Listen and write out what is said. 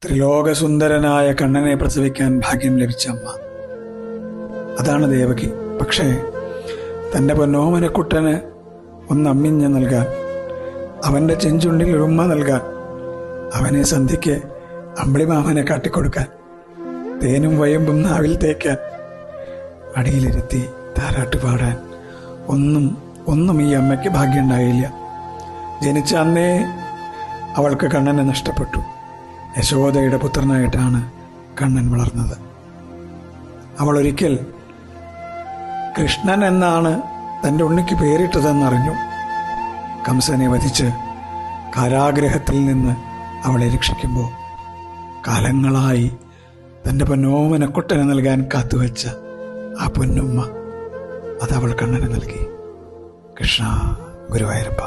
ത്രിലോകസുന്ദരനായ കണ്ണനെ പ്രസവിക്കാൻ ഭാഗ്യം ലഭിച്ച അമ്മ അതാണ് ദേവകി. പക്ഷേ തൻ്റെ പൊന്നോമനക്കുട്ടന് ഒന്നമ്മിഞ്ഞ് നൽകാൻ, അവൻ്റെ ചെഞ്ചുണ്ടിൽ ഉമ്മ നൽകാൻ, അവനെ സന്ധ്യയ്ക്ക് അമ്പിളിമാമനെ കാട്ടിക്കൊടുക്കാൻ, തേനും വയമ്പും നാവിൽ തേക്കാൻ, അടിയിലിരുത്തി താരാട്ട് പാടാൻ ഒന്നും ഈ അമ്മയ്ക്ക് ഭാഗ്യമുണ്ടായില്ല. ജനിച്ച അന്നേ അവൾക്ക് കണ്ണനെ നഷ്ടപ്പെട്ടു. യശോദയുടെ പുത്രനായിട്ടാണ് കണ്ണൻ വളർന്നത്. അവൾ ഒരിക്കൽ കൃഷ്ണൻ എന്നാണ് തൻ്റെ ഉണ്ണിക്ക് പേരിട്ടതെന്നറിഞ്ഞു. കംസനെ വധിച്ച് കാരാഗ്രഹത്തിൽ നിന്ന് അവളെ രക്ഷിക്കുമ്പോൾ കാലങ്ങളായി തൻ്റെ പൊന്നോമനക്കുട്ടനെ നൽകാൻ കാത്തുവെച്ച ആ പൊന്നുമ്മ അതവൾ കണ്ണന് നൽകി. കൃഷ്ണ ഗുരുവായൂരപ്പ.